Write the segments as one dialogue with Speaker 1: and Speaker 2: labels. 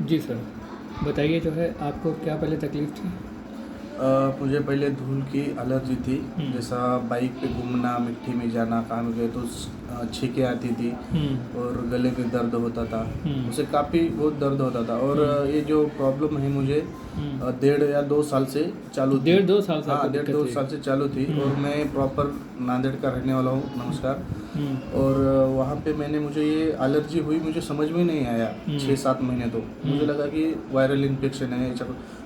Speaker 1: जी sir, बताइए जो है आपको क्या पहले तकलीफ़ थी?
Speaker 2: मुझे पहले धूल की एलर्जी थी।
Speaker 1: हुँ।
Speaker 2: जैसा बाइक पे घूमना, मिट्टी में जाना, कहाँ में गए तो छींकें आती थी
Speaker 1: हुँ।
Speaker 2: और गले में दर्द होता था।
Speaker 1: हुँ।
Speaker 2: उससे काफ़ी बहुत दर्द होता था और
Speaker 1: हुँ।
Speaker 2: ये जो प्रॉब्लम है मुझे
Speaker 1: हुँ।
Speaker 2: 1.5 या 2 साल से चालू थी।
Speaker 1: डेढ़ 2 साल से आपको
Speaker 2: हाँ, डेढ़
Speaker 1: दिक्कत
Speaker 2: 2
Speaker 1: थी?
Speaker 2: साल से चालू थी और
Speaker 1: हुँ।
Speaker 2: मैं प्रॉपर नांदेड़ का रहने वाला हूँ। नमस्कार।
Speaker 1: हुँ।
Speaker 2: और वहाँ पे मुझे ये एलर्जी हुई, मुझे समझ में नहीं आया
Speaker 1: हुँ।
Speaker 2: 6-7 महीने तो। मुझे
Speaker 1: हुँ।
Speaker 2: लगा कि वायरल इन्फेक्शन है।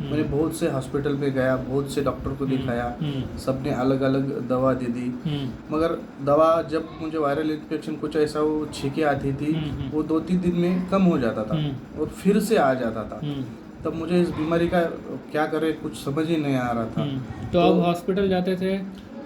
Speaker 2: मैंने
Speaker 1: हुँ।
Speaker 2: बहुत से हॉस्पिटल पे गया, बहुत से डॉक्टर को
Speaker 1: हुँ।
Speaker 2: दिखाया,
Speaker 1: हुँ।
Speaker 2: सबने अलग-अलग दवा दे दी।
Speaker 1: हुँ।
Speaker 2: मगर दवा जब मुझे वायरल इन्फेक्शन कुछ ऐसा वो छींकें आती थी,
Speaker 1: हुँ। हुँ।
Speaker 2: वो 2-3 दिन में कम हो जाता था
Speaker 1: हुँ।
Speaker 2: और फिर से आ जाता था।
Speaker 1: हुँ।
Speaker 2: तब मुझे इस बीमारी का क्या करें कुछ समझ ही नहीं आ रहा था।
Speaker 1: तो
Speaker 2: तो
Speaker 1: आप हॉस्पिटल जाते थे,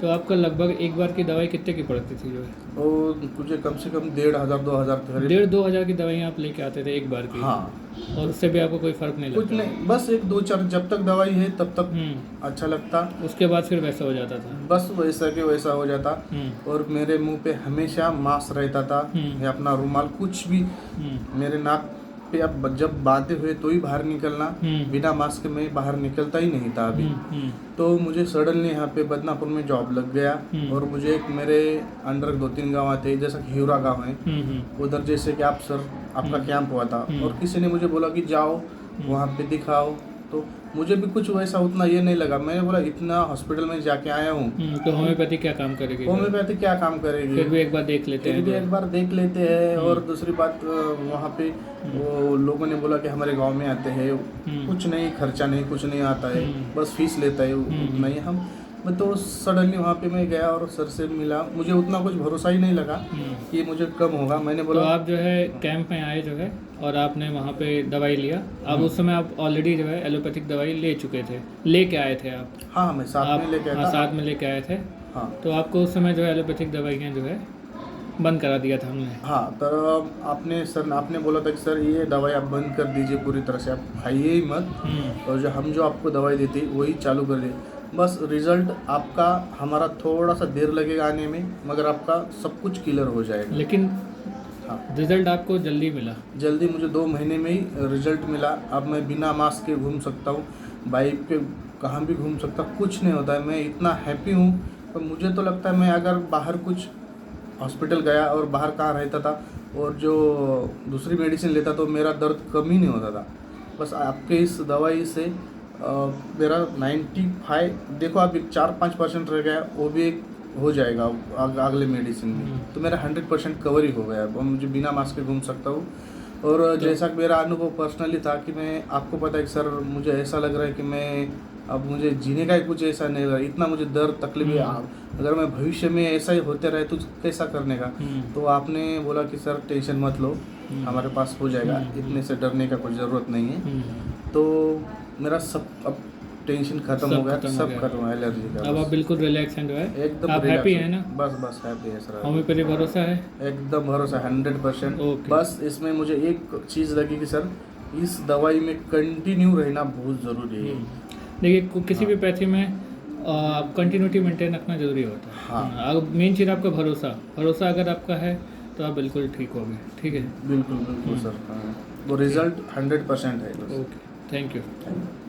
Speaker 1: तो आपका लगभग एक बार की दवाई कितने की पड़ती थी जो है?
Speaker 2: वो मुझे कम से कम 1,500-2,000 करीब।
Speaker 1: डेढ़ 2 हज़ार की दवाइयाँ आप लेके आते थे एक बार की,
Speaker 2: हाँ।
Speaker 1: और उससे भी आपको कोई फ़र्क नहीं
Speaker 2: कुछ
Speaker 1: लगता था?
Speaker 2: नहीं, बस 1-2-4 जब तक दवाई है तब तक
Speaker 1: हुँ।
Speaker 2: अच्छा लगता।
Speaker 1: उसके बाद फिर वैसा हो जाता था?
Speaker 2: बस वैसा के वैसा हो जाता
Speaker 1: हुँ।
Speaker 2: और मेरे मुंह पे हमेशा मास्क रहता था
Speaker 1: हुँ।
Speaker 2: या अपना रुमाल कुछ भी।
Speaker 1: हुँ।
Speaker 2: मेरे नाक पे अब जब बातें हुए तो ही बाहर निकलना,
Speaker 1: हुँ।
Speaker 2: बिना मास्क के मैं बाहर निकलता ही नहीं था अभी।
Speaker 1: हुँ। हुँ।
Speaker 2: तो मुझे सडनली यहाँ पे बदनापुर में जॉब लग गया
Speaker 1: हुँ।
Speaker 2: और मुझे एक मेरे अंडर 2-3 गाँव आते हैं, जैसा कि हिवरा गाँव है।
Speaker 1: हुँ। हुँ।
Speaker 2: उधर जैसे कि आप सर आपका
Speaker 1: हुँ।
Speaker 2: कैंप हुआ था
Speaker 1: हुँ।
Speaker 2: और किसी ने मुझे बोला कि जाओ
Speaker 1: हुँ।
Speaker 2: वहाँ पे दिखाओ। तो मुझे भी कुछ वैसा उतना ये नहीं लगा। मैंने बोला इतना हॉस्पिटल में जाके आया हूँ,
Speaker 1: तो होम्योपैथी क्या काम करेगी जो है?
Speaker 2: होम्योपैथी क्या काम करेगी।
Speaker 1: फिर भी एक बार देख लेते
Speaker 2: फिर
Speaker 1: हैं
Speaker 2: भी
Speaker 1: जो है।
Speaker 2: एक बार देख लेते हैं।
Speaker 1: हुँ।
Speaker 2: और दूसरी बात वहाँ पे
Speaker 1: हुँ।
Speaker 2: वो लोगों ने बोला कि हमारे गांव में आते हैं,
Speaker 1: हुँ।
Speaker 2: कुछ नहीं खर्चा नहीं कुछ नहीं आता है,
Speaker 1: हुँ।
Speaker 2: बस फीस लेता है उतना
Speaker 1: हुँ।
Speaker 2: ही। मैं तो सडनली वहाँ पे मैं गया और सर से मिला, मुझे उतना कुछ भरोसा ही नहीं लगा
Speaker 1: हुँ।
Speaker 2: कि मुझे कम होगा। मैंने
Speaker 1: तो
Speaker 2: बोला
Speaker 1: आप जो है कैंप में आए जो है, और आपने वहाँ पे दवाई लिया। अब उस समय आप ऑलरेडी जो है एलोपैथिक दवाई ले चुके थे, लेके आए थे आप?
Speaker 2: हाँ, मैं साथ में
Speaker 1: आप
Speaker 2: लेके
Speaker 1: हाँ,
Speaker 2: आया था।
Speaker 1: साथ में लेके आए थे।
Speaker 2: हाँ
Speaker 1: तो आपको उस समय जो है एलोपैथिक दवाइयाँ जो है बंद करा दिया था हमने।
Speaker 2: हाँ, तर आपने बोला था कि सर ये दवाई आप बंद कर दीजिए, पूरी तरह से आप खाइए ही मत
Speaker 1: हुँ।
Speaker 2: और जो आपको दवाई देती वही चालू कर दे। बस रिज़ल्ट आपका हमारा थोड़ा-सा देर लगेगा आने में, मगर आपका सब कुछ क्लियर हो जाएगा।
Speaker 1: लेकिन
Speaker 2: हाँ,
Speaker 1: रिज़ल्ट आपको जल्दी मिला?
Speaker 2: जल्दी मुझे 2 महीने में ही रिज़ल्ट मिला। अब मैं बिना मास्क के घूम सकता हूँ, बाइक पे कहाँ भी घूम सकता हूँ, कुछ नहीं होता है। मैं इतना हैप्पी हूँ। तो मुझे तो लगता है मैं अगर बाहर कुछ हॉस्पिटल गया और बाहर कहाँ रहता था और जो दूसरी मेडिसिन लेता तो मेरा दर्द कम ही नहीं होता था। बस आपके इस दवाई से मेरा 95 देखो आप 4-5% रह गया, वो भी एक हो जाएगा अगले मेडिसिन में।
Speaker 1: हुँ।
Speaker 2: तो मेरा 100% कवर ही हो गया। अब मुझे बिना मास्क के घूम सकता हूँ। और
Speaker 1: तो
Speaker 2: जैसा कि मेरा अनुभव पर्सनली था कि मैं आपको पता है कि सर मुझे ऐसा लग रहा है कि मैं अब मुझे जीने का ही कुछ ऐसा नहीं लग रहा, इतना मुझे दर्द तकलीफ अगर मैं भविष्य में ऐसा ही होते रहे तो कैसा करने का।
Speaker 1: हुँ।
Speaker 2: तो आपने बोला कि सर टेंशन मत लो,
Speaker 1: हुँ।
Speaker 2: हमारे पास हो जाएगा, इतने से डरने का कोई ज़रूरत नहीं है।
Speaker 1: हुँ।
Speaker 2: तो मेरा सब अब टेंशन खत्म हो
Speaker 1: सब
Speaker 2: गया,
Speaker 1: खत्म हो
Speaker 2: सब
Speaker 1: गया।
Speaker 2: खत्म हुआ एलर्जी का।
Speaker 1: अब आप
Speaker 2: बस
Speaker 1: बिल्कुल रिलैक्स हैं जो है?
Speaker 2: एकदम
Speaker 1: आप हैप्पी
Speaker 2: रिलैक्स
Speaker 1: हैं ना?
Speaker 2: बस हैप्पी है सर।
Speaker 1: होम्योपैथी भरोसा है?
Speaker 2: एकदम भरोसा 100%।
Speaker 1: ओके।
Speaker 2: बस इसमें मुझे एक चीज़ लगी कि सर इस दवाई में कंटिन्यू रहना बहुत ज़रूरी है।
Speaker 1: देखिए किसी भी
Speaker 2: हाँ।
Speaker 1: पैथी में कंटिन्यूटी मेंटेन रखना ज़रूरी होता है।
Speaker 2: हाँ।
Speaker 1: अब मेन चीज़ आपका भरोसा अगर आपका है तो आप बिल्कुल ठीक होगे। ठीक है?
Speaker 2: बिल्कुल सर। हाँ, वो रिज़ल्ट 100% है बस।
Speaker 1: Okay, thank you.
Speaker 2: Thank you.